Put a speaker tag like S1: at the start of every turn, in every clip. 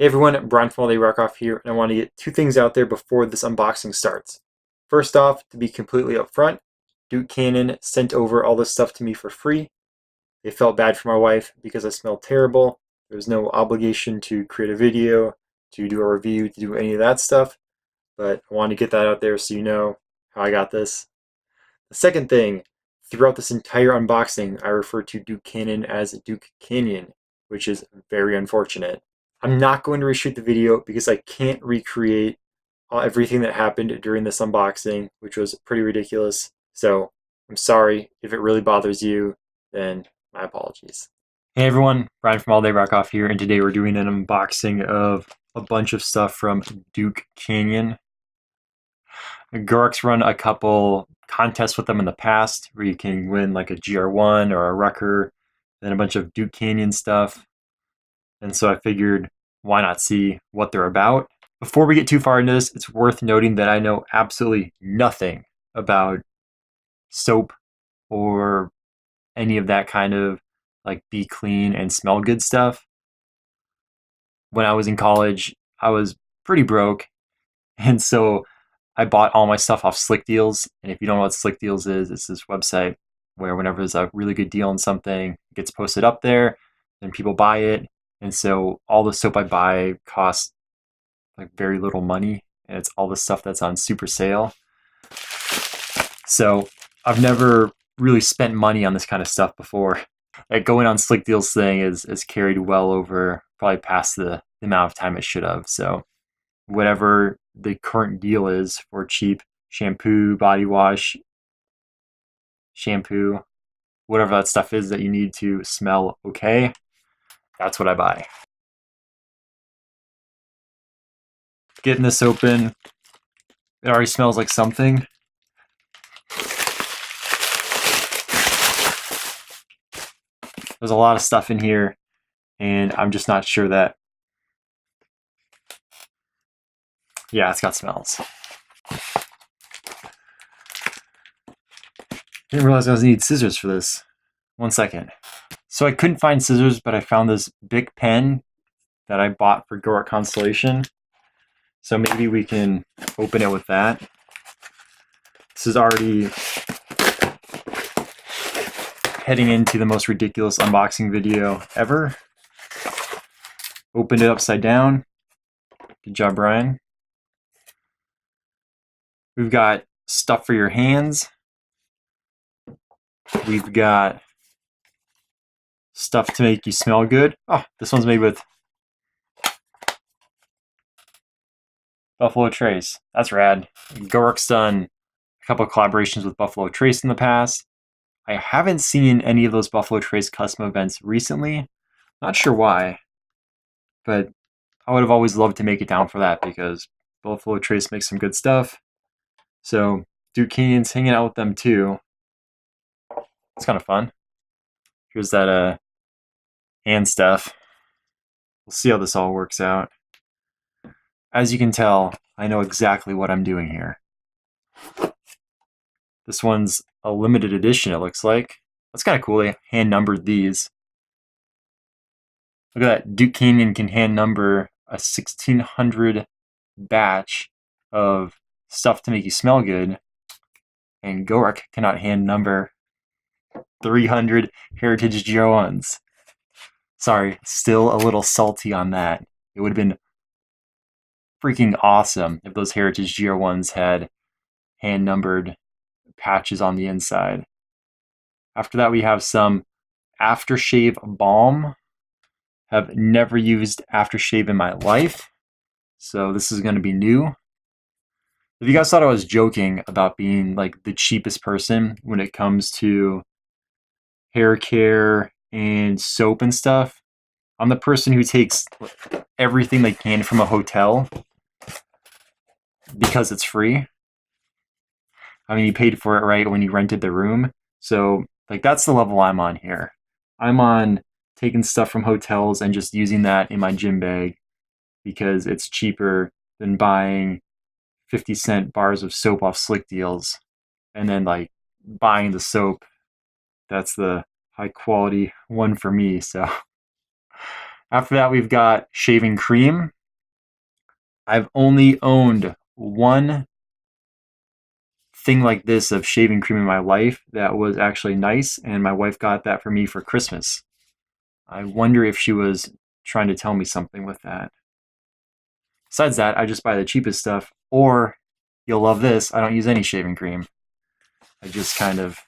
S1: Hey everyone, Brian from Ruckoff here, and I want to get two things out there before this unboxing starts. First off, to be completely upfront, Duke Canyon sent over all this stuff to me for free. They felt bad for my wife because I smelled terrible. There was no obligation to create a video, to do a review, to do any of that stuff, but I wanted to get that out there so you know how I got this. The second thing, throughout this entire unboxing, I refer to Duke Canyon as Duke Canyon, which is very unfortunate. I'm not going to reshoot the video because I can't recreate everything that happened during this unboxing, which was pretty ridiculous. So I'm sorry if it really bothers you, then my apologies. Hey everyone, Brian from Ruckoff here, and today we're doing an unboxing of a bunch of stuff from Duke Canyon. Gorek's run a couple contests with them in the past where you can win like a GR1 or a Rucker, then a bunch of Duke Canyon stuff. And so I figured, why not see what they're about? Before we get too far into this, it's worth noting that I know absolutely nothing about soap or any of that kind of like be clean and smell good stuff. When I was in college, I was pretty broke. And so I bought all my stuff off Slick Deals. And if you don't know what Slick Deals is, it's this website where whenever there's a really good deal on something, it gets posted up there, then people buy it. And so all the soap I buy costs like very little money, and it's all the stuff that's on super sale. So I've never really spent money on this kind of stuff before. Like going on Slick Deals thing is carried well over, probably past the amount of time it should have. So whatever the current deal is for cheap shampoo, body wash, shampoo, whatever that stuff is that you need to smell okay, that's what I buy. Getting this open, it already smells like something. There's a lot of stuff in here, and I'm just not sure that, yeah, it's got smells. Didn't realize I was gonna need scissors for this. 1 second. So I couldn't find scissors, but I found this Bic pen that I bought for Gorek Constellation. So maybe we can open it with that. This is already heading into the most ridiculous unboxing video ever. Opened it upside down. Good job, Brian. We've got stuff for your hands. We've got stuff to make you smell good. Oh, this one's made with Buffalo Trace. That's rad. Gorek's done a couple of collaborations with Buffalo Trace in the past. I haven't seen any of those Buffalo Trace custom events recently. Not sure why, but I would have always loved to make it down for that because Buffalo Trace makes some good stuff. So Duke Canyon's hanging out with them too. It's kind of fun. Here's that hand stuff. We'll see how this all works out. As you can tell, I know exactly what I'm doing here. This one's a limited edition, it looks like. That's kind of cool. They hand numbered these. Look at that. Duke Canyon can hand number a 1600 batch of stuff to make you smell good, and Gorek cannot hand number 300 Heritage GR1s. Sorry, still a little salty on that. It would have been freaking awesome if those Heritage GR1s had hand-numbered patches on the inside. After that, we have some aftershave balm. Have never used aftershave in my life, so this is going to be new. If you guys thought I was joking about being like the cheapest person when it comes to hair care and soap and stuff, I'm the person who takes everything they can from a hotel because it's free. I mean, you paid for it, right, when you rented the room. So, like, that's the level I'm on here. I'm on taking stuff from hotels and just using that in my gym bag because it's cheaper than buying 50-cent bars of soap off Slick Deals and then, like, buying the soap. That's the high quality one for me, so After that, we've got shaving cream. I've only owned one thing like this of shaving cream in my life that was actually nice, and my wife got that for me for Christmas. I wonder if she was trying to tell me something with that. Besides that, I just buy the cheapest stuff, or you'll love this, I don't use any shaving cream. I just kind of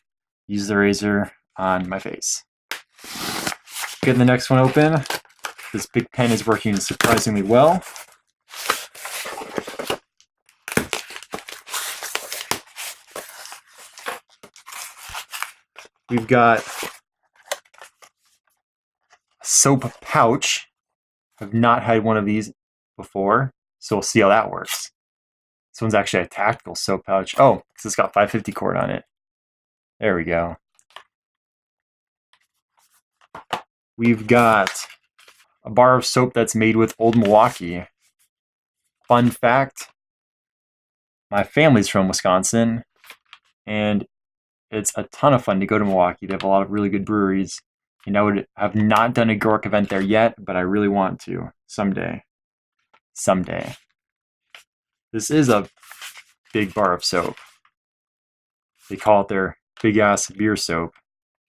S1: use the razor on my face. Getting the next one open. This big pen is working surprisingly well. We've got a soap pouch. I've not had one of these before, so we'll see how that works. This one's actually a tactical soap pouch. Oh, because it's got 550 cord on it. There we go. We've got a bar of soap that's made with Old Milwaukee. Fun fact, my family's from Wisconsin, and it's a ton of fun to go to Milwaukee. They have a lot of really good breweries. And I have not done a Gork event there yet, but I really want to someday. Someday. This is a big bar of soap. They call it their big ass beer soap.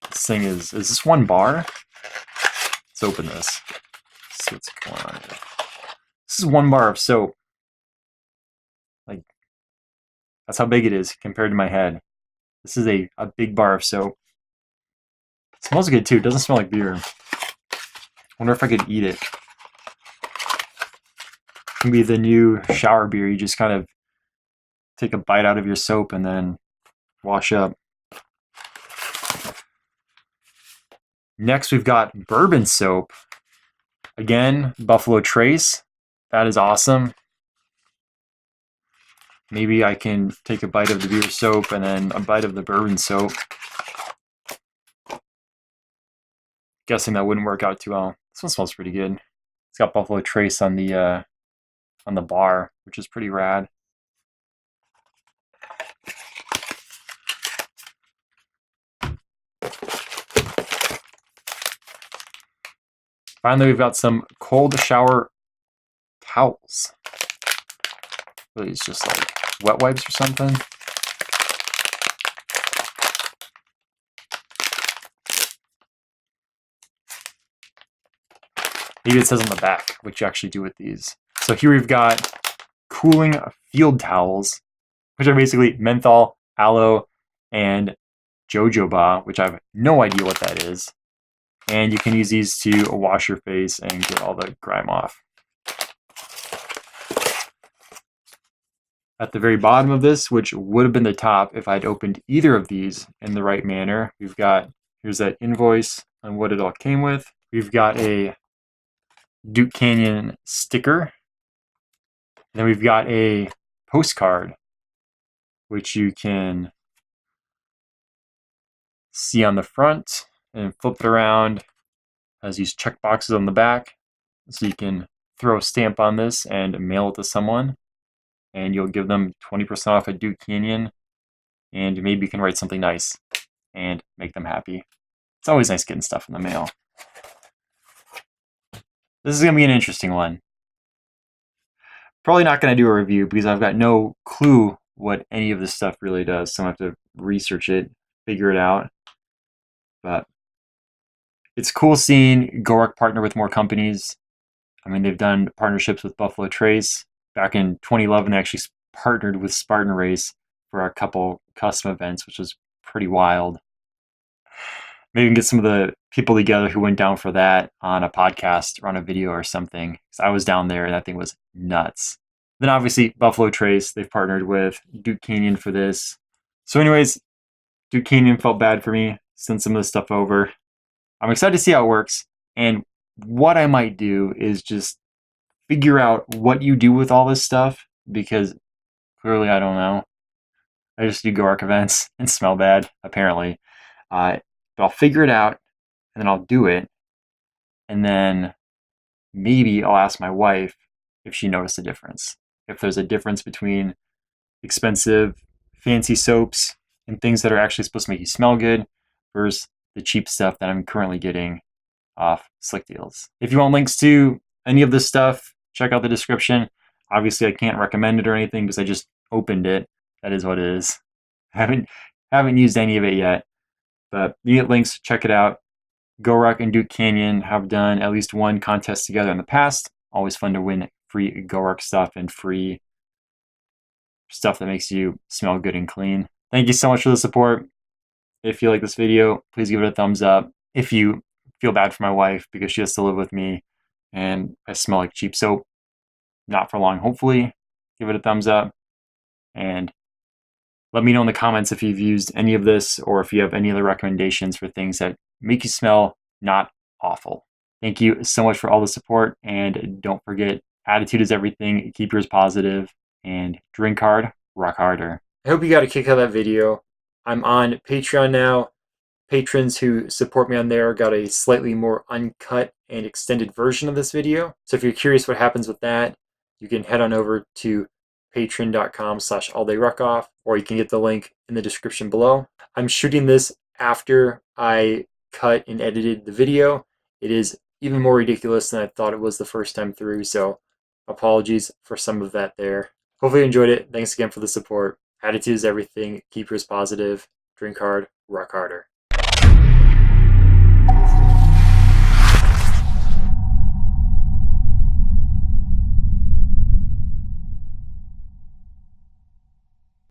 S1: This thing is this one bar? Let's open this. Let's see what's going on here. This is one bar of soap. Like, that's how big it is compared to my head. This is a big bar of soap. It smells good too. It doesn't smell like beer. I wonder if I could eat it. It can be the new shower beer. You just kind of take a bite out of your soap and then wash up. Next, we've got bourbon soap. Again, Buffalo Trace. That is awesome. Maybe I can take a bite of the beer soap and then a bite of the bourbon soap. Guessing that wouldn't work out too well. This one smells pretty good. It's got Buffalo Trace on the bar, which is pretty rad. Finally, we've got some cold shower towels. Really, it's just like wet wipes or something. Maybe it says on the back what you actually do with these. So here we've got cooling field towels, which are basically menthol, aloe, and jojoba, which I have no idea what that is. And you can use these to wash your face and get all the grime off. At the very bottom of this, which would have been the top if I'd opened either of these in the right manner, we've got, here's that invoice on what it all came with. We've got a Duke Canyon sticker. And then we've got a postcard, which you can see on the front and flip it around. Has these check boxes on the back, so you can throw a stamp on this and mail it to someone, and you'll give them 20% off at Duke Canyon, and maybe you can write something nice and make them happy. It's always nice getting stuff in the mail. This is going to be an interesting one. Probably not going to do a review because I've got no clue what any of this stuff really does, so I have to research it, figure it out. But it's cool seeing Gork partner with more companies. I mean, they've done partnerships with Buffalo Trace. Back in 2011, they actually partnered with Spartan Race for a couple custom events, which was pretty wild. Maybe we can get some of the people together who went down for that on a podcast or on a video or something. Because I was down there and that thing was nuts. Then obviously Buffalo Trace, they've partnered with Duke Canyon for this. So anyways, Duke Canyon felt bad for me. Send some of this stuff over. I'm excited to see how it works. And what I might do is just figure out what you do with all this stuff, because clearly I don't know. I just do Gork events and smell bad, apparently. But I'll figure it out, and then I'll do it. And then maybe I'll ask my wife if she noticed a difference. If there's a difference between expensive, fancy soaps and things that are actually supposed to make you smell good versus the cheap stuff that I'm currently getting off Slick Deals. If you want links to any of this stuff, check out the description. Obviously, I can't recommend it or anything because I just opened it. That is what it is. I haven't used any of it yet, but you get links. Check it out. GoRuck and Duke Canyon have done at least one contest together in the past. Always fun to win free GoRuck stuff and free stuff that makes you smell good and clean. Thank you so much for the support. If you like this video, please give it a thumbs up. If you feel bad for my wife because she has to live with me and I smell like cheap soap, not for long, hopefully, give it a thumbs up. And let me know in the comments if you've used any of this or if you have any other recommendations for things that make you smell not awful. Thank you so much for all the support, and don't forget, attitude is everything. Keep yours positive, and drink hard, rock harder. I hope you got a kick out of that video. I'm on Patreon now. Patrons who support me on there got a slightly more uncut and extended version of this video. So if you're curious what happens with that, you can head on over to patreon.com/alldayruckoff, or you can get the link in the description below. I'm shooting this after I cut and edited the video. It is even more ridiculous than I thought it was the first time through, so apologies for some of that there. Hopefully you enjoyed it. Thanks again for the support. Attitude is everything. Keep yours positive. Drink hard, rock harder.